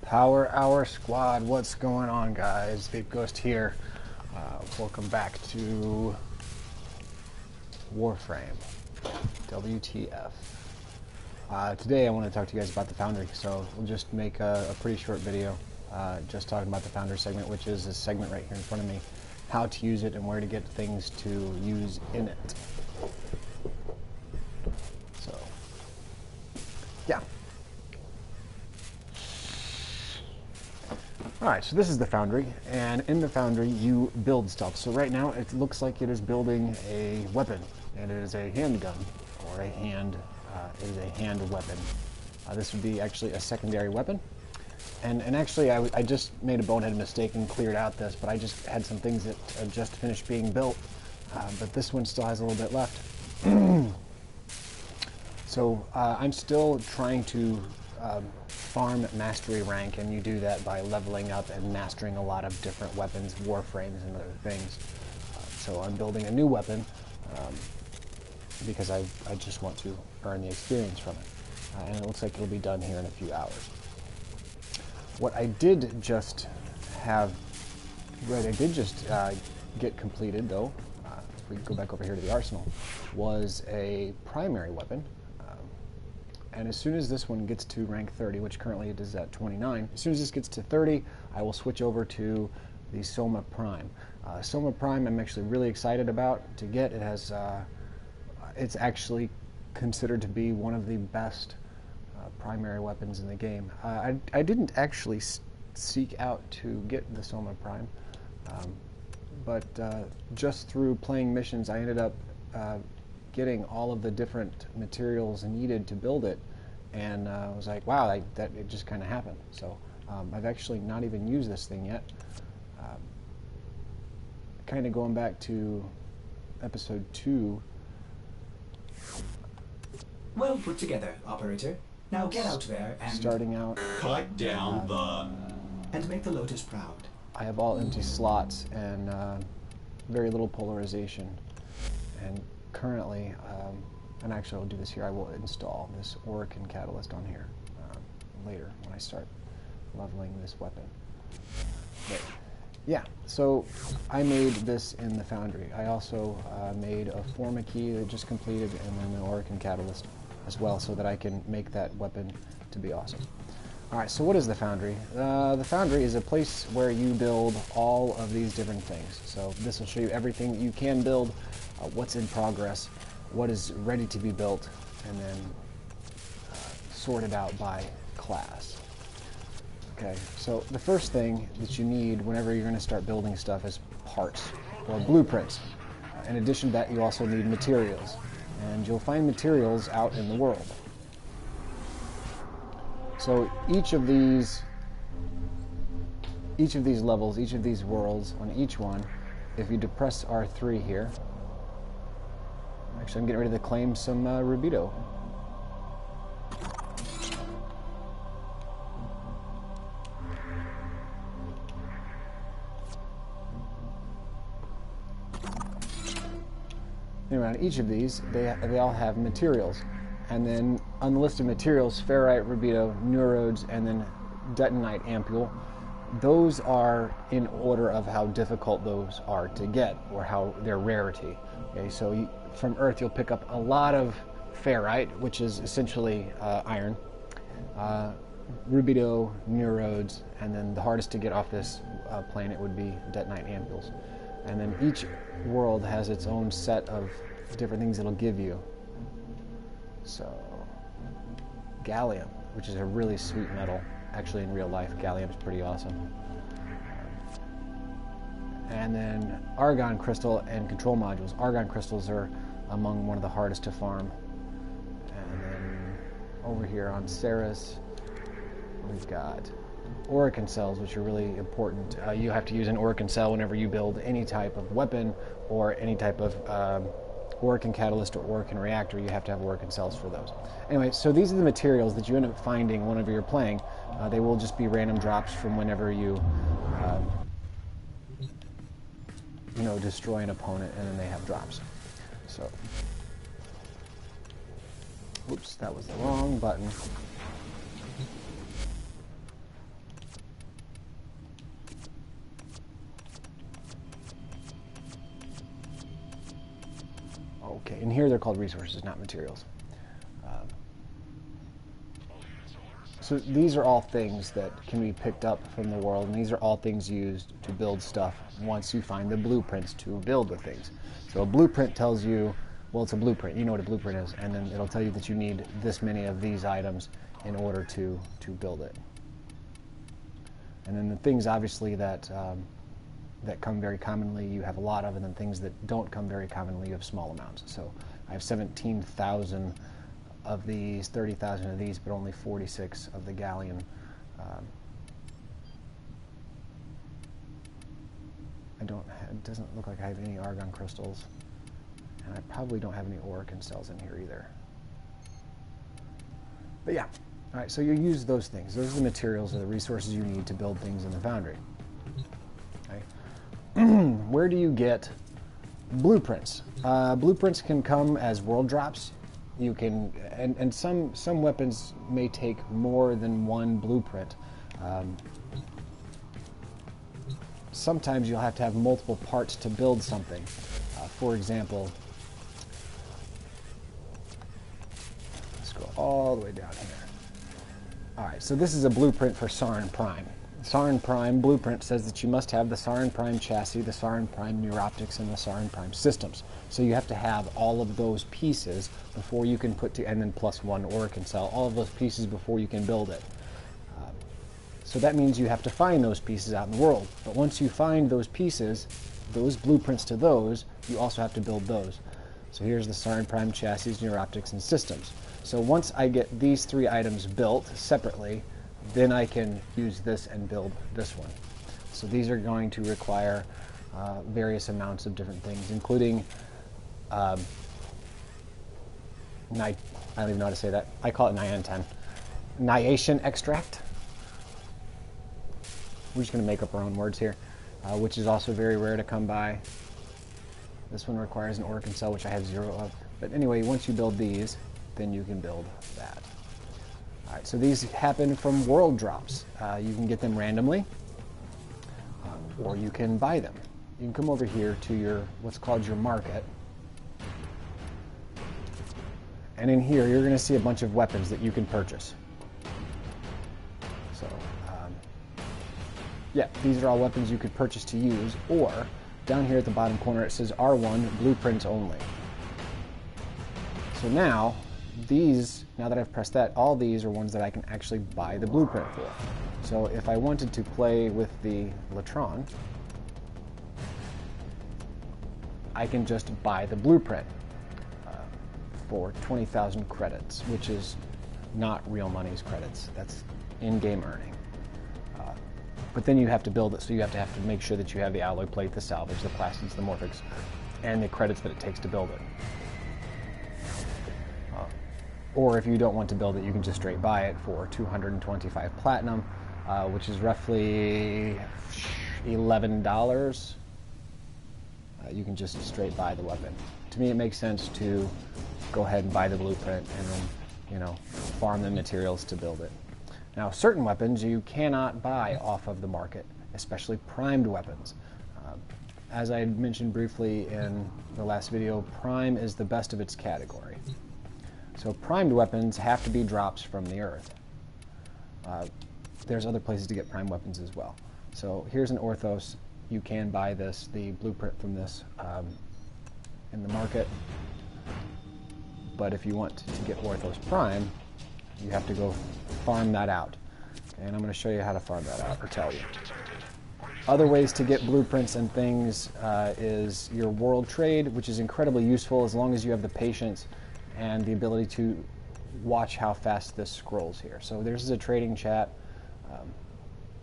Power Hour Squad, what's going on, guys? Vape Ghost here. Welcome back to Warframe. WTF. Today I want to talk to you guys about the Foundry, so we'll just make a pretty short video just talking about the Foundry segment, which is this segment right here in front of me, how to use it and where to get things to use in it. So, yeah. Alright, so this is the Foundry, and in the Foundry you build stuff. So right now it looks like it is building a weapon, and it is a handgun, or a hand weapon. This would be actually a secondary weapon. And actually I just made a bonehead mistake and cleared out this, but I just had some things that just finished being built, but this one still has a little bit left. So I'm still trying to farm mastery rank, and you do that by leveling up and mastering a lot of different weapons, warframes and other things. So I'm building a new weapon because I just want to earn the experience from it. And it looks like it'll be done here in a few hours. What I did just get completed, though, if we go back over here to the arsenal, was a primary weapon. And as soon as this one gets to rank 30, which currently it is at 29, as soon as this gets to 30, I will switch over to the Soma Prime. Soma Prime I'm actually really excited about to get. It has, it's actually considered to be one of the best primary weapons in the game. I didn't actually seek out to get the Soma Prime, but just through playing missions I ended up getting all of the different materials needed to build it, and I was like, wow, it just kind of happened. So I've actually not even used this thing yet. Kind of going back to episode 2. Well put together, operator. Now get out there and starting out, cut down and make the Lotus proud. I have all empty slots and very little polarization, and currently, and actually I'll do this here, I will install this Oricon catalyst on here later when I start leveling this weapon. But yeah, so I made this in the Foundry. I also made a Forma key that just completed, and then the Oricon catalyst as well, so that I can make that weapon to be awesome. Alright, so what is the Foundry? The Foundry is a place where you build all of these different things. So this will show you everything that you can build, what's in progress, what is ready to be built, and then sorted out by class. Okay, so the first thing that you need whenever you're going to start building stuff is parts, or blueprints. In addition to that, you also need materials, and you'll find materials out in the world. So each of these levels, each of these worlds, on each one, if you depress R3 here, actually I'm getting ready to claim some rubido. Anyway, on each of these, they all have materials. And then on the list of materials, ferrite, rubido, neurodes, and then detonite ampule, those are in order of how difficult those are to get, or how their rarity. Okay, so from Earth you'll pick up a lot of ferrite, which is essentially iron, rubido, neurodes, and then the hardest to get off this planet would be detonite ampules. And then each world has its own set of different things it'll give you. So, gallium, which is a really sweet metal. Actually, in real life, gallium is pretty awesome. And then argon crystal and control modules. Argon crystals are among one of the hardest to farm. And then over here on Ceres, we've got Oricon cells, which are really important. You have to use an Oricon cell whenever you build any type of weapon or any type of Oricon catalyst or Oricon reactor. You have to have Oricon cells for those. Anyway, so these are the materials that you end up finding whenever you're playing. They will just be random drops from whenever you destroy an opponent, and then they have drops. So, oops, that was the wrong button. In here they're called resources, not materials. So these are all things that can be picked up from the world, and these are all things used to build stuff once you find the blueprints to build the things. So a blueprint tells you, well, it's a blueprint, you know what a blueprint is, and then it'll tell you that you need this many of these items in order to build it. And then the things obviously that come very commonly you have a lot of, and then things that don't come very commonly you have small amounts. So I have 17,000 of these, 30,000 of these, but only 46 of the galleon. It doesn't look like I have any argon crystals, and I probably don't have any orokin cells in here either. But yeah, all right, so you use those things. Those are the materials or the resources you need to build things in the Foundry. Okay. Where do you get blueprints? Blueprints can come as world drops. You can, and some weapons may take more than one blueprint. Sometimes you'll have to have multiple parts to build something. For example, let's go all the way down here. All right, so this is a blueprint for Sarin Prime. Sarin Prime blueprint says that you must have the Sarin Prime chassis, the Sarin Prime neuroptics, and the Sarin Prime systems. So you have to have all of those pieces before you can and then plus one orokin cell, all of those pieces before you can build it. So that means you have to find those pieces out in the world. But once you find those pieces, those blueprints to those, you also have to build those. So here's the Sarin Prime chassis, neuroptics, and systems. So once I get these three items built separately, then I can use this and build this one. So these are going to require various amounts of different things, including I don't even know how to say that. I call it niantan. Niacin extract. We're just going to make up our own words here, which is also very rare to come by. This one requires an orokin cell, which I have 0 of. But anyway, once you build these, then you can build that. All right, so these happen from world drops. You can get them randomly, or you can buy them. You can come over here to what's called your market. And in here, you're going to see a bunch of weapons that you can purchase. So, yeah, these are all weapons you could purchase to use, or down here at the bottom corner it says R1, blueprints only. So now that I've pressed that, all these are ones that I can actually buy the blueprint for. So if I wanted to play with the Latron, I can just buy the blueprint for 20,000 credits, which is not real money's credits. That's in-game earning. But then you have to build it, so you have to make sure that you have the alloy plate, the salvage, the plastics, the morphics, and the credits that it takes to build it. Or if you don't want to build it, you can just straight buy it for 225 platinum, which is roughly $11. You can just straight buy the weapon. To me, it makes sense to go ahead and buy the blueprint and then, farm the materials to build it. Now, certain weapons you cannot buy off of the market, especially primed weapons. As I had mentioned briefly in the last video, Prime is the best of its category. So primed weapons have to be drops from the earth. There's other places to get prime weapons as well. So here's an Orthos. You can buy the blueprint from this in the market. But if you want to get Orthos Prime, you have to go farm that out. And I'm going to show you how to farm that out, or tell you. Other ways to get blueprints and things is your world trade, which is incredibly useful as long as you have the patience and the ability to watch how fast this scrolls here. So there's a trading chat.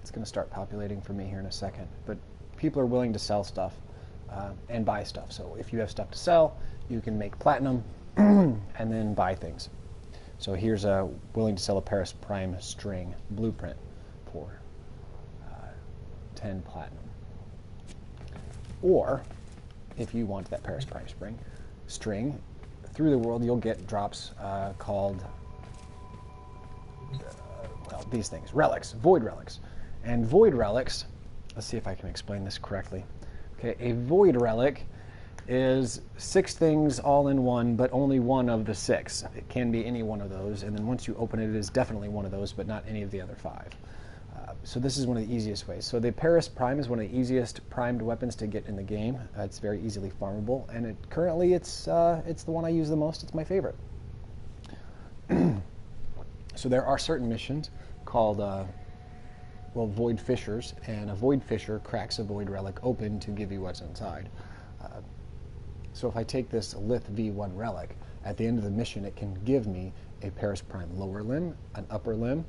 It's going to start populating for me here in a second. But people are willing to sell stuff and buy stuff. So if you have stuff to sell, you can make platinum and then buy things. So here's a willing to sell a Paris Prime string blueprint for 10 platinum. Or if you want that Paris Prime string, through the world you'll get drops called these things, relics, void relics. And void relics, let's see if I can explain this correctly. Okay, a void relic is 6 things all in one, but only one of the 6. It can be any one of those, and then once you open it, it is definitely one of those, but not any of the other 5. So this is one of the easiest ways. So the Paris Prime is one of the easiest primed weapons to get in the game. It's very easily farmable, and currently it's the one I use the most. It's my favorite. So there are certain missions called Void Fissures, and a Void Fissure cracks a Void Relic open to give you what's inside. So if I take this Lith V1 Relic, at the end of the mission it can give me a Paris Prime lower limb, an upper limb.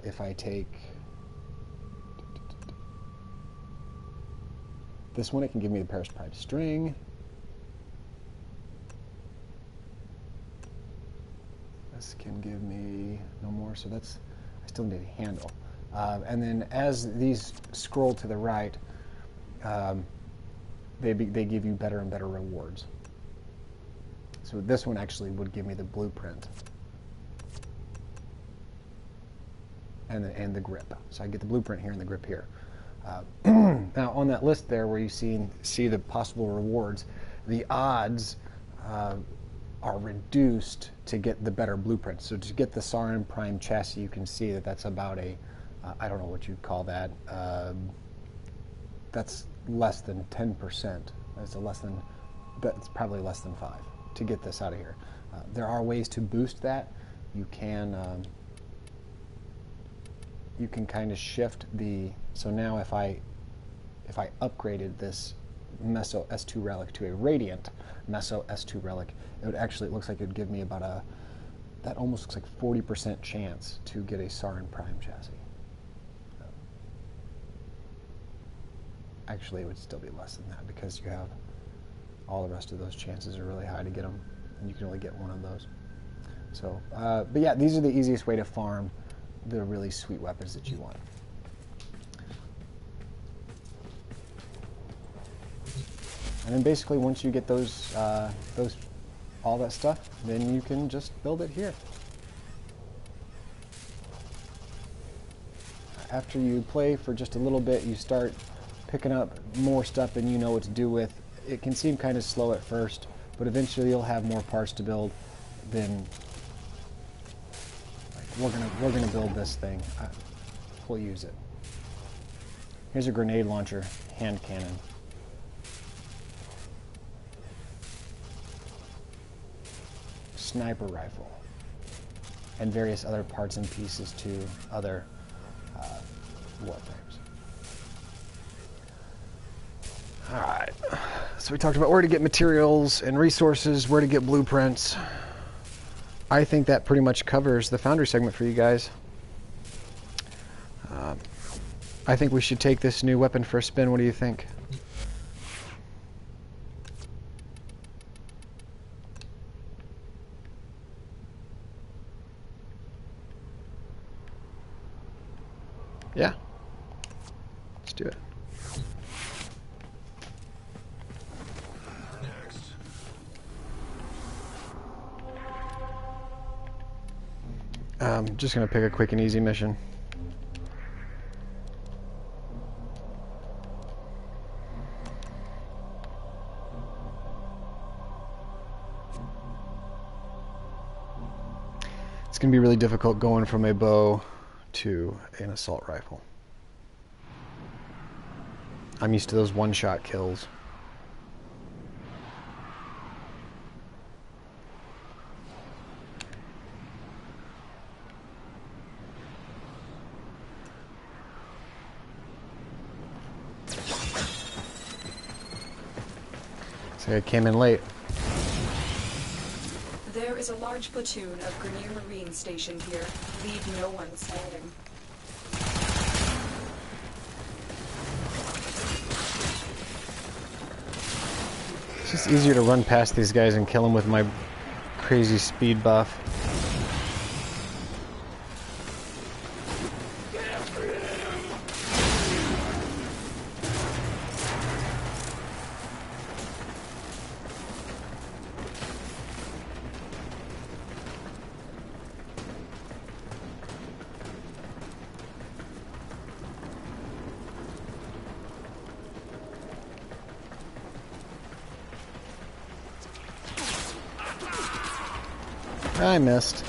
If I take this one, it can give me the Paris Prime string. This can give me no more, so that's, I still need a handle. And then as these scroll to the right, they give you better and better rewards. So this one actually would give me the blueprint and the grip. So I get the blueprint here and the grip here. Now on that list there where you see the possible rewards, the odds are reduced to get the better blueprint. So to get the Sarin Prime chassis, you can see that that's about a, I don't know what you'd call that, that's less than 10%. That's probably less than 5 to get this out of here. There are ways to boost that. You can kind of shift the, so now if I upgraded this Meso S2 Relic to a Radiant Meso S2 Relic, it would actually, it looks like it would give me about that almost looks like 40% chance to get a Sarin Prime chassis. Actually, it would still be less than that because you have all the rest of those chances are really high to get them, and you can only get one of those. So, but yeah, these are the easiest way to farm the really sweet weapons that you want. And then basically once you get those all that stuff, then you can just build it here. After you play for just a little bit, you start picking up more stuff than you know what to do with. It can seem kind of slow at first, but eventually you'll have more parts to build. Then like, we're gonna build this thing. We'll use it. Here's a grenade launcher, hand cannon. Sniper rifle, and various other parts and pieces to other Warframes. Alright, so we talked about where to get materials and resources, where to get blueprints. I think that pretty much covers the Foundry segment for you guys. I think we should take this new weapon for a spin. What do you think? Yeah, let's do it. I'm just going to pick a quick and easy mission. It's going to be really difficult going from a bow to an assault rifle. I'm used to those one-shot kills. So I came in late. There is a large platoon of Grenier Marines stationed here. Leave no one standing. It's just easier to run past these guys and kill them with my crazy speed buff. I missed.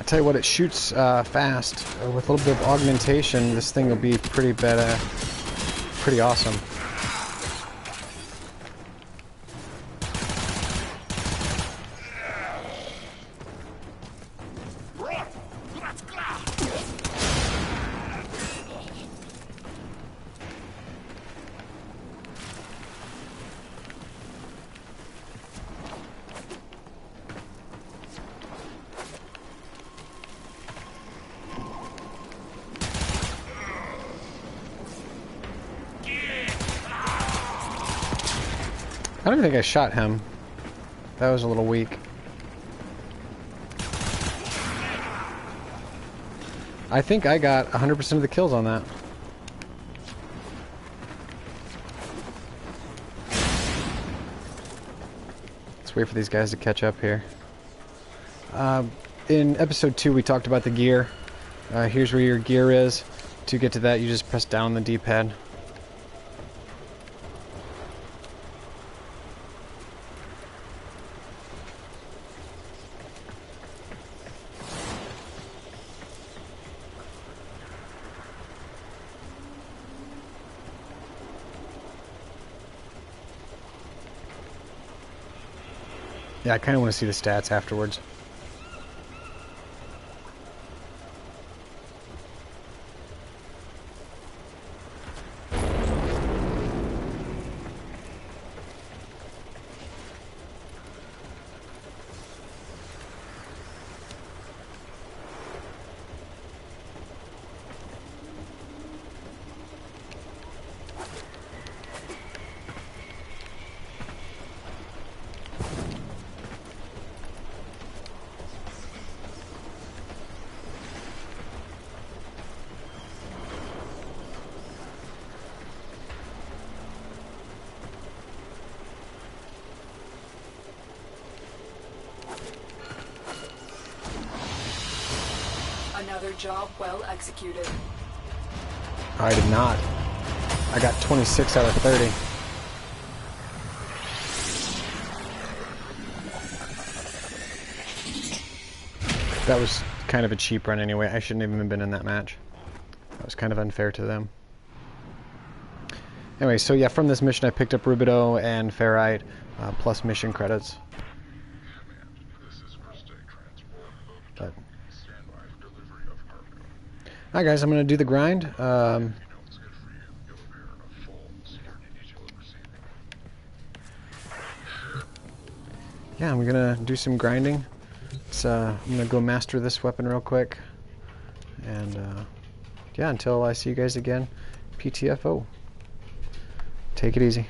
Tell you what, it shoots fast. With a little bit of augmentation, this thing will be pretty pretty awesome. I don't think I shot him. That was a little weak. I think I got 100% of the kills on that. Let's wait for these guys to catch up here. In episode 2 we talked about the gear. Here's where your gear is. To get to that you just press down on the D-pad. Yeah, I kind of want to see the stats afterwards. Another job well executed. I did not. I got 26 out of 30. That was kind of a cheap run anyway. I shouldn't have even been in that match. That was kind of unfair to them. Anyway, so yeah, from this mission I picked up Rubido and Ferrite, plus mission credits. But alright guys, I'm going to do the grind. Yeah, I'm going to do some grinding. I'm going to go master this weapon real quick. And yeah, until I see you guys again, PTFO. Take it easy.